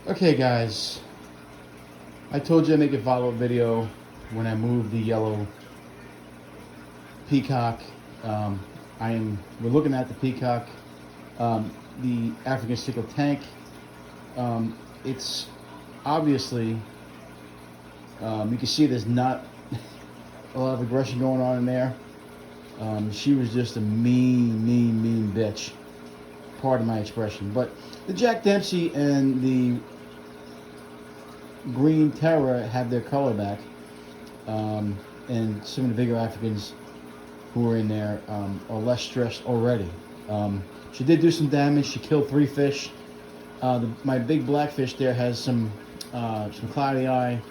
Okay guys, I told you I'd make a follow-up video when I moved the yellow peacock. We're looking at the peacock, the African Angelfish Tank. It's obviously, you can see there's not a lot of aggression going on in there. She was just a mean bitch. Pardon my expression. But the Jack Dempsey and the Green Terror have their color back, and some of the bigger Africans who are in there are less stressed already. She did do some damage. She killed 3 fish. My big blackfish there has some cloudy eye,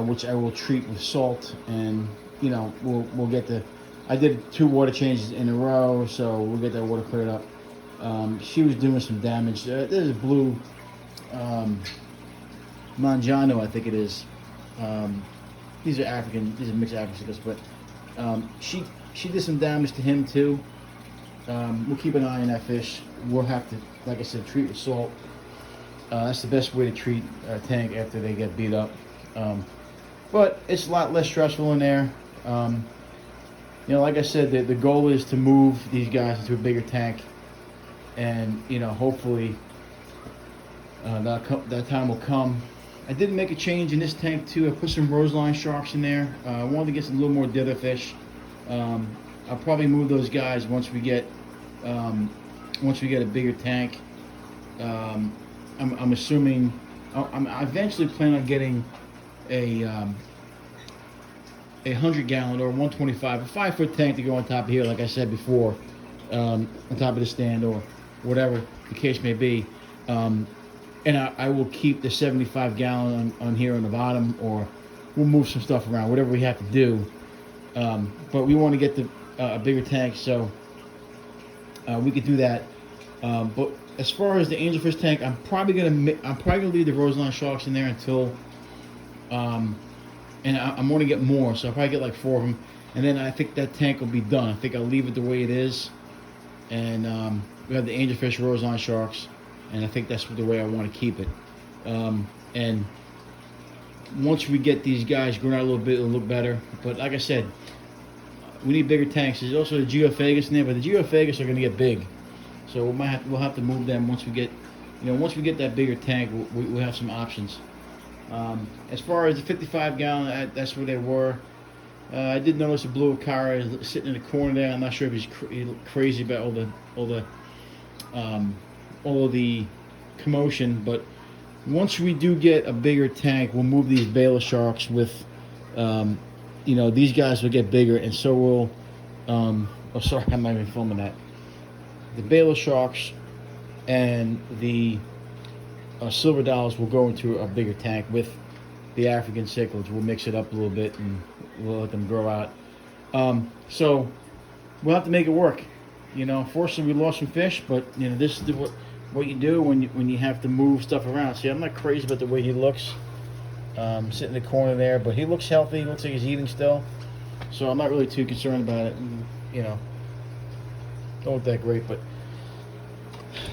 which I will treat with salt, and we'll get the. I did 2 water changes in a row, so we'll get that water cleared up. She was doing some damage. There's a blue Manjano, I think it is. These are African. These are mixed Africans, but she did some damage to him too. We'll keep an eye on that fish. We'll have to, like I said, treat with salt. That's the best way to treat a tank after they get beat up. But it's a lot less stressful in there. Like I said, the goal is to move these guys into a bigger tank, and hopefully that time will come. I did make a change in this tank too. I put some roseline sharks in there. I wanted to get some little more dither fish. I'll probably move those guys once we get a bigger tank. I'm assuming I eventually plan on getting a 100-gallon or 125, a 5-foot tank to go on top of here, like I said before, on top of the stand or whatever the case may be. And I will keep the 75-gallon on here on the bottom, or we'll move some stuff around, whatever we have to do. But we want to get a bigger tank, so we could do that. But as far as the Angelfish tank, I'm probably gonna leave the roseline sharks in there until, and I'm going to get more, so I'll probably get like 4 of them, and then I think that tank will be done. I think I'll leave it the way it is, and we have the Angelfish roseline sharks, and I think that's the way I want to keep it. And once we get these guys grown out a little bit, it'll look better. But like I said, we need bigger tanks. There's also the Geophagus in there, but the Geophagus are going to get big, so we'll have to move them once we get that bigger tank. We'll have some options. As far as the 55-gallon, that's where they were. I did notice a blue Akara sitting in the corner there. I'm not sure if he's crazy about all of the commotion, but once we do get a bigger tank, we'll move these Baylor sharks with, these guys will get bigger, and so will, oh sorry, I'm not even filming that. The Baylor sharks and the silver dollars will go into a bigger tank with the African cichlids. We'll mix it up a little bit and we'll let them grow out. So we'll have to make it work. Fortunately we lost some fish, but this is what you do when you have to move stuff around. See, I'm not crazy about the way he looks, sitting in the corner there, but he looks healthy. He looks like he's eating still, so I'm not really too concerned about it. Don't look that great, but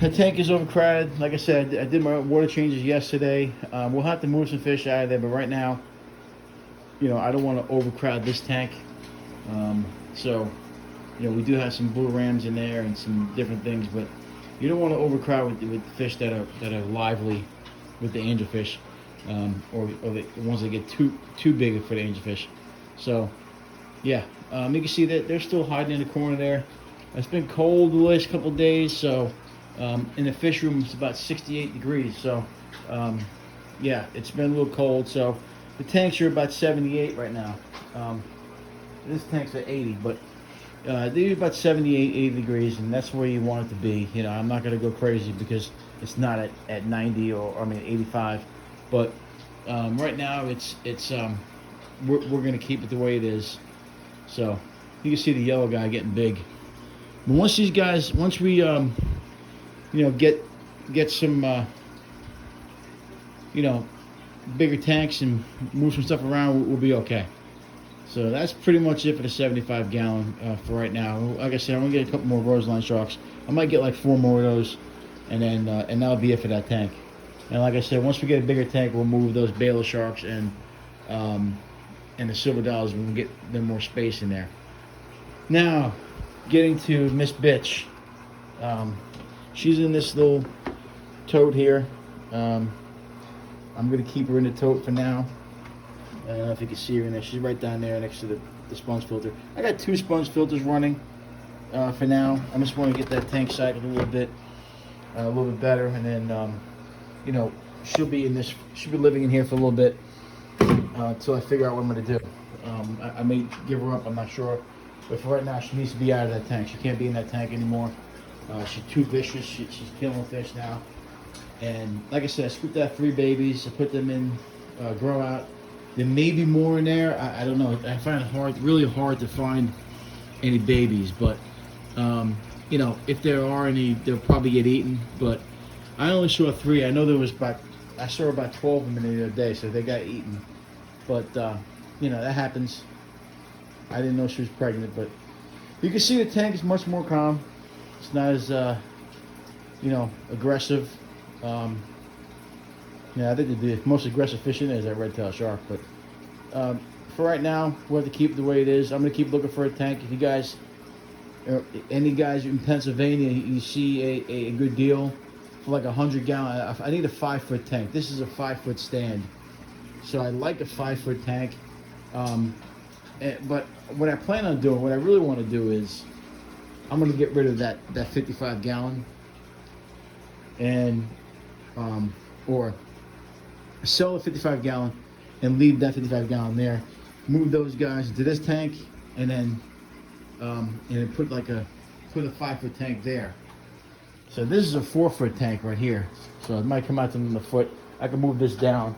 the tank is overcrowded. Like I said, I did my water changes yesterday. We'll have to move some fish out of there, but right now, I don't want to overcrowd this tank. So, we do have some blue rams in there and some different things, but you don't want to overcrowd with fish that are lively with the angelfish, or the ones that get too big for the angelfish. So, yeah, you can see that they're still hiding in the corner there. It's been cold the last couple of days, so in the fish room it's about 68 degrees. So, yeah, it's been a little cold. So the tanks are about 78 right now. This tank's at 80, but they're about 78, 80 degrees, and that's where you want it to be. I'm not going to go crazy because it's not at 90 or 85, but right now we're going to keep it the way it is. So you can see the yellow guy getting big. But once we get some bigger tanks and move some stuff around, we'll be okay. So that's pretty much it for the 75-gallon for right now. Like I said, I'm gonna get a couple more roseline sharks. I might get like 4 more of those, and then and that'll be it for that tank. And like I said, once we get a bigger tank, we'll move those Baylor sharks and the silver dollars. We can get them more space in there. Now, getting to Miss Bitch. She's in this little tote here. I'm gonna keep her in the tote for now. I don't know if you can see her in there. She's right down there next to the sponge filter. I got 2 sponge filters running for now. I just want to get that tank cycled a little bit better, and then you know, she'll be living in here for a little bit until I figure out what I'm gonna do. I may give her up. I'm not sure, but for right now, she needs to be out of that tank. She can't be in that tank anymore. She's too vicious. She's killing fish now. And like I said, I scooped out 3 babies. I put them in grow out. There may be more in there. I don't know. I find it really hard to find any babies. But you know, if there are any, they'll probably get eaten. But I only saw 3. I know I saw about 12 of them in the other day, so they got eaten. But you know, that happens. I didn't know she was pregnant, but you can see the tank is much more calm. It's not as you know, aggressive. Yeah, I think the most aggressive fish in there is that red-tailed shark. But for right now, we'll have to keep it the way it is. I'm gonna keep looking for a tank. If you guys, any guys in Pennsylvania, you see a good deal for like 100 gallon. I need a 5-foot tank. This is a 5-foot stand, so I like a 5-foot tank. But what I plan on doing, what I really want to do is, I'm gonna get rid of that 55 gallon, and or sell a 55 gallon and leave that 55 gallon there. Move those guys into this tank, and then put a 5-foot tank there. So this is a 4-foot tank right here. So it might come out to the foot. I can move this down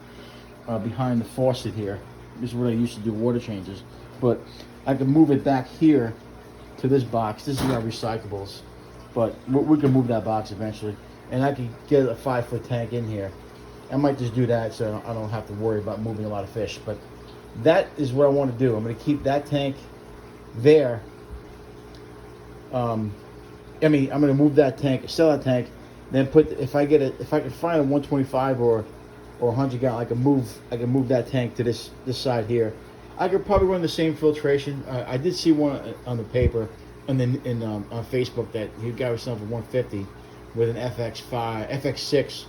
behind the faucet here. This is where I used to do water changes. But I can move it back here to this box. This is our recyclables. But we can move that box eventually. And I can get a 5-foot tank in here. I might just do that so I don't have to worry about moving a lot of fish. But that is what I want to do. I'm going to keep that tank there. I'm going to move that tank, sell that tank, then if I can find a 125 or 100 gallon, I can move that tank to this side here. I could probably run the same filtration. I did see one on the paper and then on Facebook that he got himself a 150 with an FX6.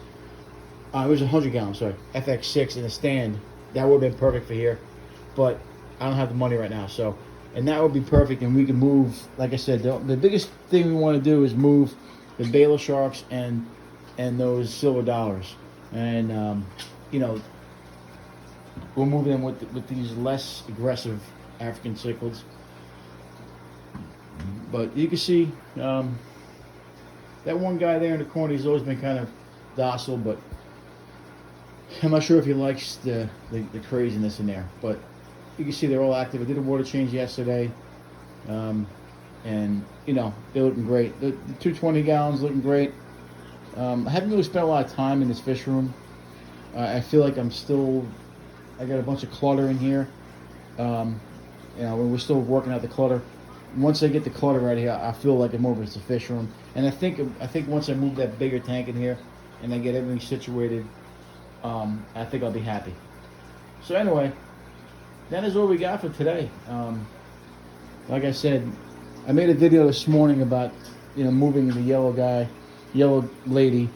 It was 100 gallon, sorry, FX6 in a stand. That would have been perfect for here, but I don't have the money right now. So, and that would be perfect, and we can move. Like I said, the biggest thing we want to do is move the Baylor sharks and those silver dollars, and you know, we'll move them with these less aggressive African cichlids. But you can see that one guy there in the corner. He's always been kind of docile, but I'm not sure if he likes the craziness in there. But you can see they're all active. I did a water change yesterday, and you know, they're looking great. The 220 gallons looking great. I haven't really spent a lot of time in this fish room. I feel like I got a bunch of clutter in here. You know, we're still working out the clutter. Once I get the clutter out of here, I feel like I'm over as a fish room. And I think once I move that bigger tank in here and I get everything situated, I think I'll be happy. So anyway, that is all we got for today. Like I said, I made a video this morning about, you know, moving the yellow lady.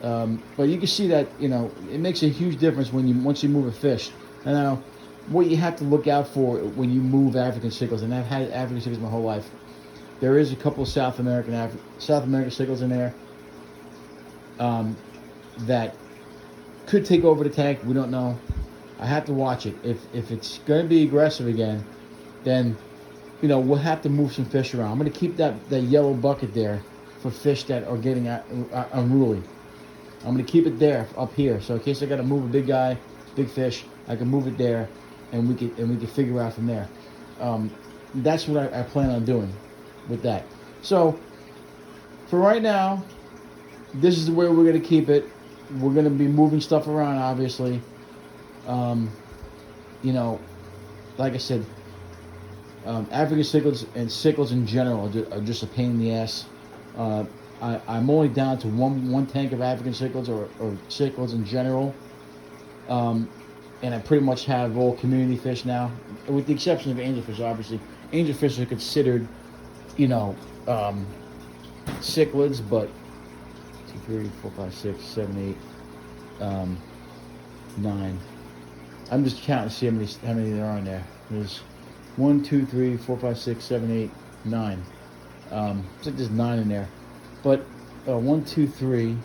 But you can see that, you know, it makes a huge difference once you move a fish. And now, what you have to look out for when you move African cichlids, and I've had African cichlids my whole life. There is a couple of South American cichlids in there that could take over the tank. We don't know. I have to watch it. If it's going to be aggressive again, then, you know, we'll have to move some fish around. I'm going to keep that yellow bucket there for fish that are getting unruly. I'm going to keep it there up here, so in case I got to move a big fish, I can move it there, and we can figure out from there. That's what I plan on doing with that. So for right now, this is where we're going to keep it. We're going to be moving stuff around, obviously. You know, like I said, African cichlids and cichlids in general are just a pain in the ass. I'm only down to one tank of African cichlids or cichlids in general. And I pretty much have all community fish now, with the exception of angelfish, obviously. Angelfish are considered, you know, cichlids, but 2, 3, 4, 5, 6, 7, 8, 9. I'm just counting to see how many there are in there. There's 1, 2, 3, 4, 5, 6, 7, 8, 9. It's like there's 9 in there. But 1, 2, 3.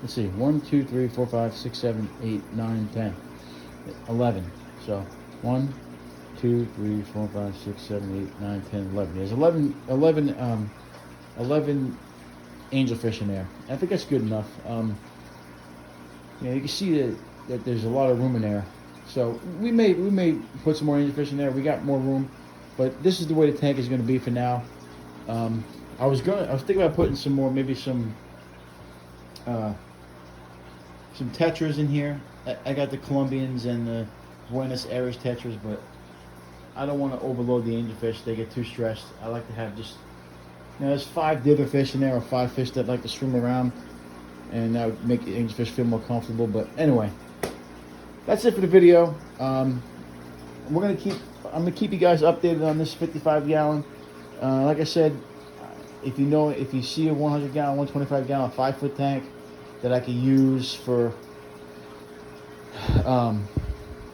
Let's see. 1, 2, 3, 4, 5, 6, 7, 8, 9, 10, 11. So 1, 2, 3, 4, 5, 6, 7, 8, 9, 10, 11. There's 11 angelfish in there. I think that's good enough. You can see that there's a lot of room in there. So we may put some more angelfish in there. We got more room, but this is the way the tank is going to be for now. I was thinking about putting some more, maybe some tetras in here. I got the Colombians and the Buenos Aires tetras, but I don't want to overload the angelfish. They get too stressed. I like to have just, there's 5 dither fish in there, or 5 fish that like to swim around, and that would make the angelfish feel more comfortable. But anyway, that's it for the video. I'm gonna keep you guys updated on this 55 gallon. Like I said, if you see a 100 gallon, 125 gallon, 5-foot tank that I could use for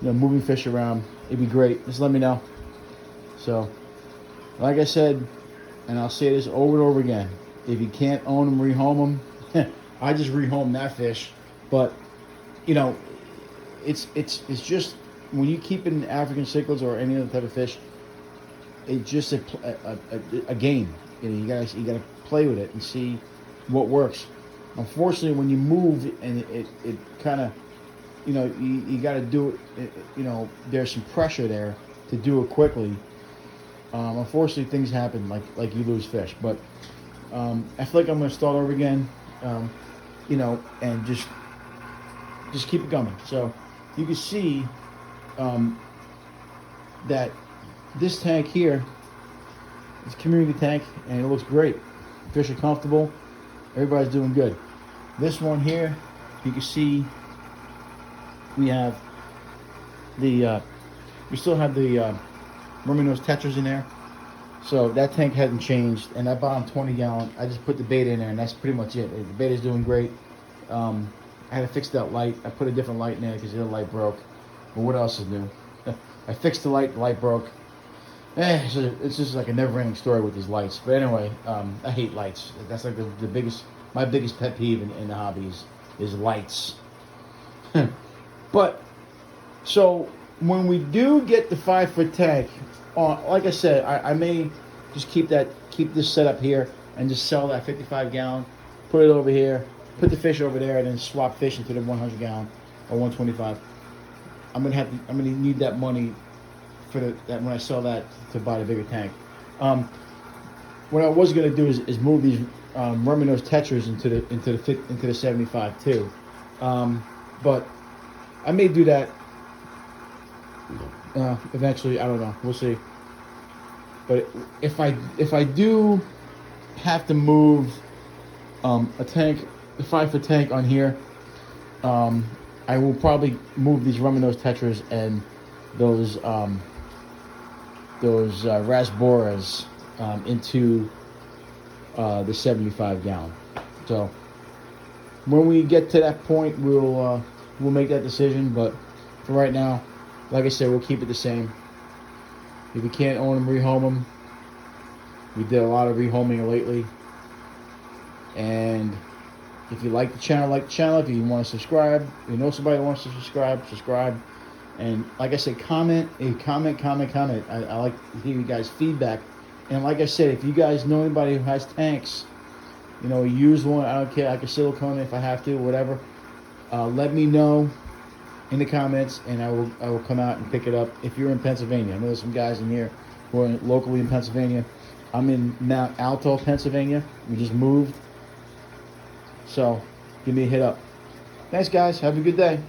moving fish around, it'd be great. Just let me know. So, like I said, and I'll say this over and over again, if you can't own them, rehome them. I just rehome that fish, but it's just, when you keep in African cichlids or any other type of fish, it's just a game. You gotta play with it and see what works. Unfortunately, when you move and it kind of, you got to do it. There's some pressure there to do it quickly. Unfortunately, things happen, like you lose fish. But I feel like I'm gonna start over again. And just keep it going. So you can see that this tank here is a community tank, and it looks great. Fish are comfortable. Everybody's doing good. This one here, you can see we have we still have the Merminose tetras in there. So that tank hasn't changed, and that bottom 20 gallon, I just put the beta in there, and that's pretty much it. The beta's doing great. I had to fix that light. I put a different light in there because the other light broke. But what else is new? I fixed the light broke. It's just like a never-ending story with these lights. But anyway, I hate lights. That's like my biggest pet peeve in the hobby is lights. But so when we do get the 5-foot tank, like I said, I may just keep this set up here and just sell that 55 gallon, put it over here, put the fish over there, and then swap fish into the 100 gallon or 125. I'm gonna need that money for that when I sell that to buy the bigger tank. What I was gonna do is move these Merminose tetras into the 75 too, but I may do that eventually. I don't know. We'll see. But if I do have to move a tank, the 5-foot tank on here, I will probably move these Merminose tetras and those Rasboras into the 75 gallon. So when we get to that point, we'll make that decision. But for right now, like I said, we'll keep it the same. If you can't own them, rehome them. We did a lot of rehoming lately. And if you like the channel, If you want to subscribe, somebody wants to subscribe. And like I said, comment. I like to hear you guys' feedback. And like I said, if you guys know anybody who has tanks, use one, I don't care. I can silicone it if I have to, whatever. Let me know in the comments, and I will come out and pick it up if you're in Pennsylvania. I know there's some guys in here who are locally in Pennsylvania. I'm in Mount Alto, Pennsylvania. We just moved. So give me a hit up. Thanks, guys. Have a good day.